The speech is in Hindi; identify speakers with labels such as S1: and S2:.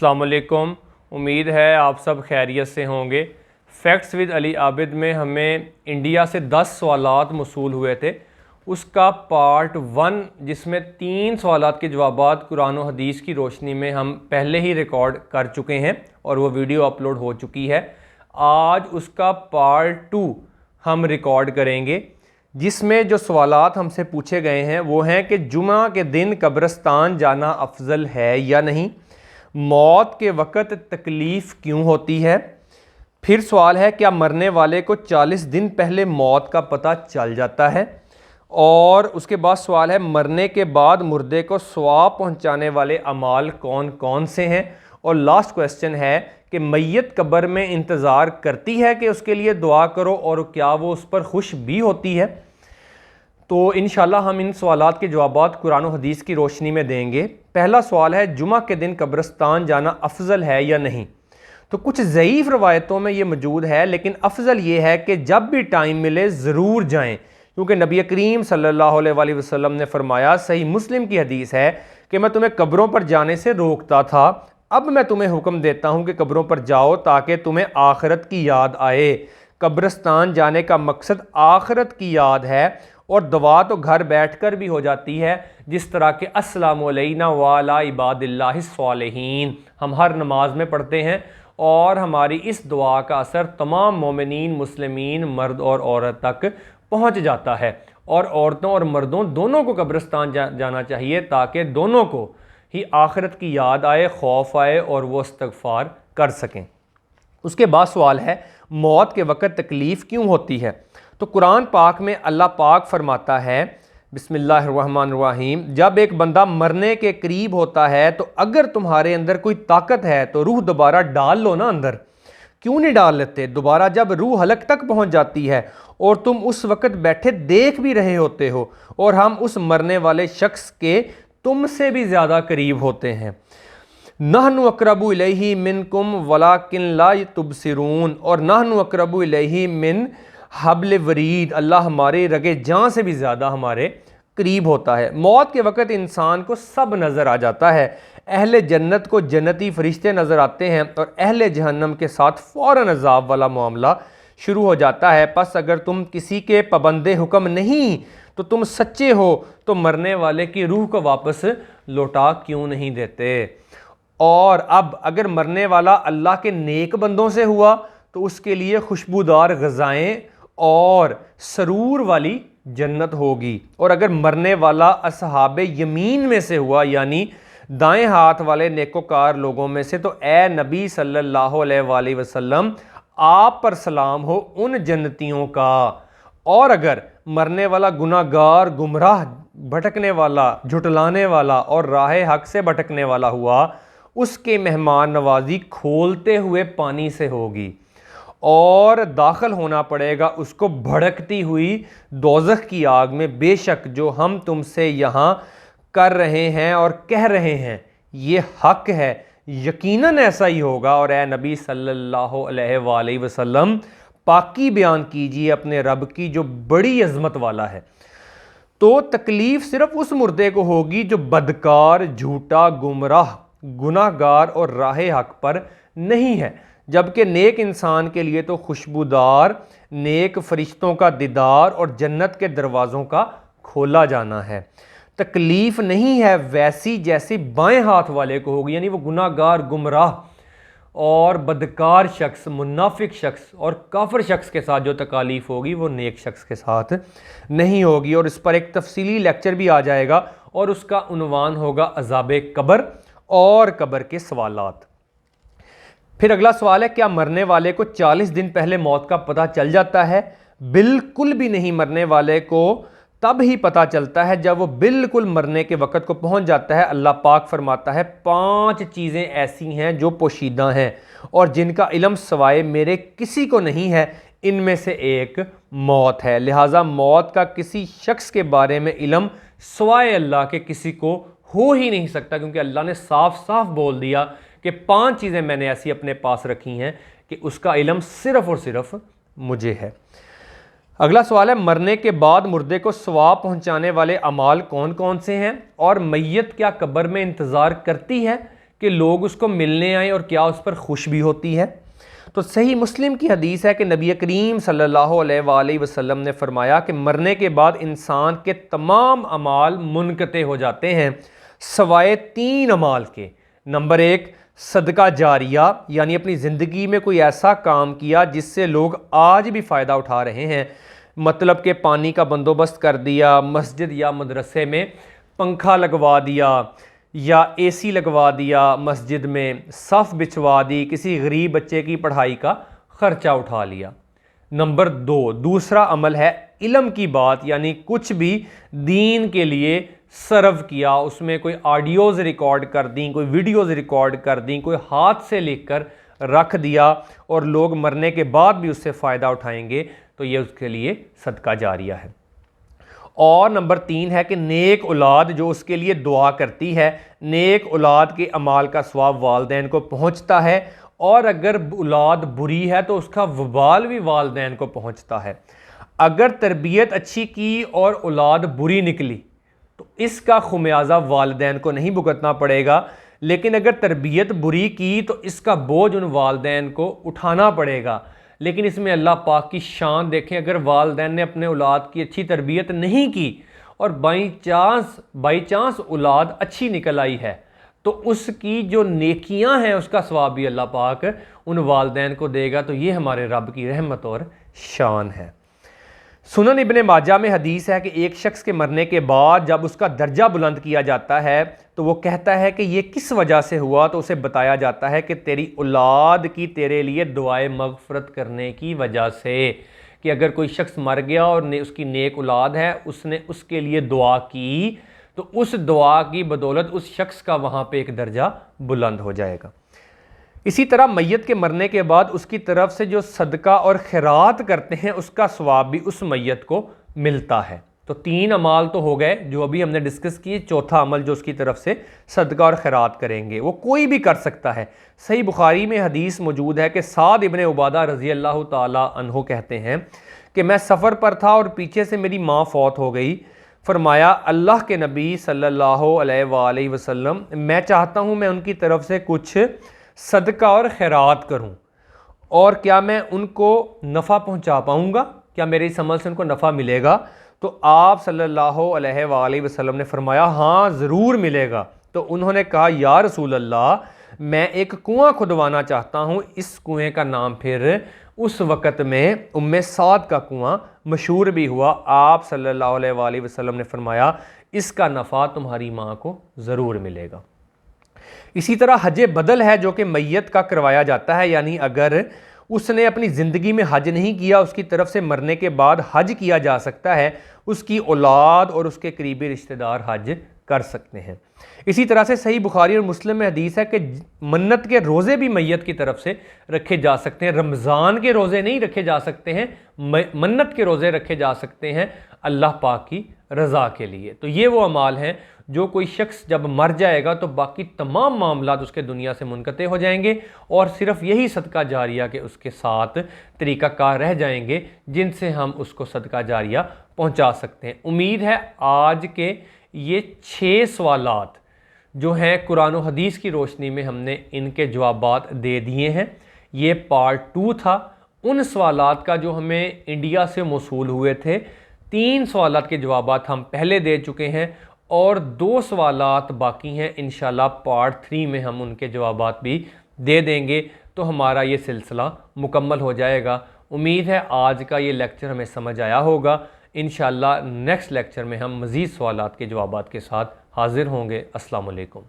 S1: अस्सलाम वालेकुम। उम्मीद है आप सब खैरियत से होंगे। फैक्ट्स विद अली आबिद में हमें इंडिया से 10 सवालात मौसूल हुए थे। उसका पार्ट 1 जिसमें 3 सवालात के जवाबात कुरान और हदीस की रोशनी में हम पहले ही रिकॉर्ड कर चुके हैं और वो वीडियो अपलोड हो चुकी है। आज उसका पार्ट 2 हम रिकॉर्ड करेंगे जिसमें जो सवालात हमसे पूछे गए हैं वो हैं कि जुमा के दिन कब्रिस्तान जाना अफजल है या नहीं, मौत के वक़्त तकलीफ़ क्यों होती है, फिर सवाल है क्या मरने वाले को 40 दिन पहले मौत का पता चल जाता है, और उसके बाद सवाल है मरने के बाद मुर्दे को सवाब पहुंचाने वाले अमाल कौन कौन से हैं, और लास्ट क्वेश्चन है कि मैयत कब्र में इंतज़ार करती है कि उसके लिए दुआ करो और क्या वो उस पर खुश भी होती है। तो इंशाल्लाह हम इन सवालात के जवाबात कुरान और हदीस की रोशनी में देंगे। पहला सवाल है जुमा के दिन कब्रिस्तान जाना अफजल है या नहीं। तो कुछ ज़ईफ़ रवायतों में ये मौजूद है, लेकिन अफजल ये है कि जब भी टाइम मिले ज़रूर जाएं, क्योंकि नबी करीम सल्लल्लाहु अलैहि वसल्लम ने फरमाया, सही मुस्लिम की हदीस है कि मैं तुम्हें कब्रों पर जाने से रोकता था, अब मैं तुम्हें हुक्म देता हूँ कि कब्रों पर जाओ ताकि तुम्हें आखिरत की याद आए। कब्रिस्तान जाने का मकसद आखिरत की याद है, और दुआ तो घर बैठकर भी हो जाती है, जिस तरह के अस्सलामु अलैना व अला इबादिल्लाहिस सालिहीन हम हर नमाज में पढ़ते हैं, और हमारी इस दुआ का असर तमाम मोमिनीन मुस्लिमीन मर्द और औरत तक पहुंच जाता है। और औरतों और मर्दों दोनों को कब्रिस्तान जाना चाहिए ताकि दोनों को ही आखिरत की याद आए, खौफ आए और वो इस्तगफार कर सकें। उसके बाद सवाल है मौत के वक़्त तकलीफ़ क्यों होती है। तो कुरान पाक में अल्लाह पाक फरमाता है बिस्मिल्लाहिर्रहमानिर्रहीम, जब एक बंदा मरने के करीब होता है तो अगर तुम्हारे अंदर कोई ताकत है तो रूह दोबारा डाल लो ना अंदर, क्यों नहीं डाल लेते। दोबारा जब रूह हलक तक पहुंच जाती है और तुम उस वक़्त बैठे देख भी रहे होते हो और हम उस मरने वाले शख्स के तुमसे भी ज़्यादा करीब होते हैं। नहनु अक़रबु इलैहि मिनकुम वलाकिन ला तुबसिरून, और नहनु अक़रबु इलैहि मिन हब्ल वरीद, अल्लाह हमारे रगे जान से भी ज़्यादा हमारे करीब होता है। मौत के वक़्त इंसान को सब नज़र आ जाता है। अहले जन्नत को जन्नती फरिश्ते नज़र आते हैं और अहले जहन्नम के साथ फ़ौरन अज़ाब वाला मामला शुरू हो जाता है। बस अगर तुम किसी के पाबंदे हुक्म नहीं तो तुम सच्चे हो तो मरने वाले की रूह को वापस लौटा क्यों नहीं देते। और अब अगर मरने वाला अल्लाह के नेक बंदों से हुआ तो उसके लिए खुशबूदार ग़िज़ाएँ और सरूर वाली जन्नत होगी, और अगर मरने वाला असहाबे यमीन में से हुआ यानी दाएं हाथ वाले नेकोकार लोगों में से, तो ए नबी सल्लल्लाहु अलैहि वसल्लम आप पर सलाम हो उन जन्नतियों का। और अगर मरने वाला गुनाहगार, गुमराह, भटकने वाला, झुटलाने वाला और राह हक से भटकने वाला हुआ, उसके मेहमान नवाजी खोलते हुए पानी से होगी और दाखिल होना पड़ेगा उसको भड़कती हुई दोज़ख की आग में। बेशक जो हम तुमसे यहाँ कर रहे हैं और कह रहे हैं ये हक है, यकीनन ऐसा ही होगा। और ए नबी सल्लल्लाहु अलैहि वसल्लम पाकी बयान कीजिए अपने रब की जो बड़ी अज़मत वाला है। तो तकलीफ़ सिर्फ उस मुर्दे को होगी जो बदकार, झूठा, गुमराह, गुनाहगार और राह हक पर नहीं है, जबकि नेक इंसान के लिए तो खुशबूदार नेक फरिश्तों का दीदार और जन्नत के दरवाज़ों का खोला जाना है। तकलीफ़ नहीं है वैसी जैसी बाएं हाथ वाले को होगी, यानी वो गुनाहगार, गुमराह और बदकार शख्स, मुनाफिक शख्स और काफिर शख्स के साथ जो तकालीफ़ होगी वो नेक शख्स के साथ नहीं होगी। और इस पर एक तफसीली लेक्चर भी आ जाएगा और उसका उन्वान होगा अज़ाब कब्र और कब्र के सवालात। फिर अगला सवाल है क्या मरने वाले को 40 दिन पहले मौत का पता चल जाता है। बिल्कुल भी नहीं, मरने वाले को तब ही पता चलता है जब वो बिल्कुल मरने के वक़्त को पहुंच जाता है। अल्लाह पाक फरमाता है 5 चीज़ें ऐसी हैं जो पोशीदा हैं और जिनका इल्म सवाए मेरे किसी को नहीं है, इनमें से एक मौत है। लिहाजा मौत का किसी शख्स के बारे में इल्म सवाए अल्लाह के किसी को हो ही नहीं सकता, क्योंकि अल्लाह ने साफ साफ बोल दिया कि 5 चीज़ें मैंने ऐसी अपने पास रखी हैं कि उसका इल्म सिर्फ़ और सिर्फ मुझे है। अगला सवाल है मरने के बाद मुर्दे को सवाब पहुंचाने वाले अमाल कौन कौन से हैं, और मैयत क्या कब्र में इंतज़ार करती है कि लोग उसको मिलने आए और क्या उस पर खुश भी होती है। तो सही मुस्लिम की हदीस है कि नबी करीम सल्लल्लाहु अलैहि वसल्लम ने फरमाया कि मरने के बाद इंसान के तमाम अमाल मुनक़ते हो जाते हैं सवाए 3 अमाल के। नंबर 1, सदका जारिया, यानी अपनी ज़िंदगी में कोई ऐसा काम किया जिससे लोग आज भी फ़ायदा उठा रहे हैं, मतलब कि पानी का बंदोबस्त कर दिया, मस्जिद या मदरसे में पंखा लगवा दिया या एसी लगवा दिया, मस्जिद में सफ़ बिछवा दी, किसी गरीब बच्चे की पढ़ाई का ख़र्चा उठा लिया। नंबर 2, दूसरा अमल है इल्म की बात, यानी कुछ भी दीन के लिए सर्व किया, उसमें कोई ऑडियोज़ रिकॉर्ड कर दी, कोई वीडियोज़ रिकॉर्ड कर दी, कोई हाथ से लिख कर रख दिया और लोग मरने के बाद भी उससे फ़ायदा उठाएंगे, तो ये उसके लिए सदका जारिया है। और नंबर 3 है कि नेक औलाद जो उसके लिए दुआ करती है, नेक औलाद के अमाल का सवाब वालदैन को पहुंचता है, और अगर औलाद बुरी है तो उसका वबाल भी वालदैन को पहुंचता है। अगर तरबियत अच्छी की और औलाद बुरी निकली तो इसका खुमियाजा वालदैन को नहीं भुगतना पड़ेगा, लेकिन अगर तरबियत बुरी की तो इसका बोझ उन वालदैन को उठाना पड़ेगा। लेकिन इसमें अल्लाह पाक की शान देखें, अगर वालदैन ने अपने औलाद की अच्छी तरबियत नहीं की और बाई चांस औलाद अच्छी निकल आई है, तो उसकी जो नेकियां हैं उसका सवाब भी अल्लाह पाक उन वालदैन को देगा। तो ये हमारे रब की रहमत और शान है। सुनन इब्ने माजा में हदीस है कि एक शख्स के मरने के बाद जब उसका दर्जा बुलंद किया जाता है तो वो कहता है कि ये किस वजह से हुआ, तो उसे बताया जाता है कि तेरी औलाद की तेरे लिए दुआए मगफरत करने की वजह से, कि अगर कोई शख्स मर गया और उसकी नेक औलाद है, उसने उसके लिए दुआ की, तो उस दुआ की बदौलत उस शख्स का वहाँ पे एक दर्जा बुलंद हो जाएगा। इसी तरह मैयत के मरने के बाद उसकी तरफ से जो सदका और खैरात करते हैं उसका सवाब भी उस मैयत को मिलता है। तो 3 अमाल तो हो गए जो अभी हमने डिस्कस किए। चौथा अमल जो उसकी तरफ से सदका और खैरात करेंगे वो कोई भी कर सकता है। सही बुखारी में हदीस मौजूद है कि साद इब्ने उबादा रज़ी अल्लाह ताला अन्हु कहते हैं कि मैं सफ़र पर था और पीछे से मेरी माँ फौत हो गई। फरमाया, अल्लाह के नबी सल्लल्लाहु अलैहि वसल्लम, मैं चाहता हूँ मैं उनकी तरफ से कुछ सदका और खैरात करूं, और क्या मैं उनको नफ़ा पहुंचा पाऊंगा, क्या मेरे इस अमल से उनको नफ़ा मिलेगा? तो आप सल्लल्लाहु अलैहि वसल्लम ने फरमाया, हाँ ज़रूर मिलेगा। तो उन्होंने कहा, या रसूल अल्लाह, मैं एक कुआं खुदवाना चाहता हूँ। इस कुएं का नाम फिर उस वक़्त में उम्मे साद का कुआं मशहूर भी हुआ। आप सल्लल्लाहु अलैहि वसल्लम ने फरमाया, इसका नफ़ा तुम्हारी माँ को ज़रूर मिलेगा। इसी तरह हज बदल है जो कि मैयत का करवाया जाता है, यानी अगर उसने अपनी ज़िंदगी में हज नहीं किया, उसकी तरफ से मरने के बाद हज किया जा सकता है, उसकी औलाद और उसके करीबी रिश्तेदार हज कर सकते हैं। इसी तरह से सही बुखारी और मुस्लिम में हदीस है कि मन्नत के रोज़े भी मैयत की तरफ से रखे जा सकते हैं। रमज़ान के रोज़े नहीं रखे जा सकते हैं, मन्नत के रोज़े रखे जा सकते हैं अल्लाह पाक की रज़ा के लिए। तो ये वो अमाल हैं जो कोई शख्स जब मर जाएगा तो बाकी तमाम मामलात उसके दुनिया से मुनक़ते हो जाएंगे और सिर्फ यही सदका जारिया के उसके साथ तरीक़ाकार रह जाएंगे जिनसे हम उसको सदका जारिया पहुंचा सकते हैं। उम्मीद है आज के ये 6 सवालात जो हैं कुरान और हदीस की रोशनी में हमने इनके जवाबात दे दिए हैं। ये पार्ट 2 था उन सवालात का जो हमें इंडिया से मौसूल हुए थे। 3 सवालात के जवाबात हम पहले दे चुके हैं और 2 सवालात बाकी हैं। इंशाल्लाह पार्ट 3 में हम उनके जवाबात भी दे देंगे तो हमारा ये सिलसिला मुकम्मल हो जाएगा। उम्मीद है आज का ये लेक्चर हमें समझ आया होगा। इंशाल्लाह नेक्स्ट लेक्चर में हम मज़ीद सवालात के जवाबात के साथ हाज़िर होंगे। अस्सलाम वालेकुम।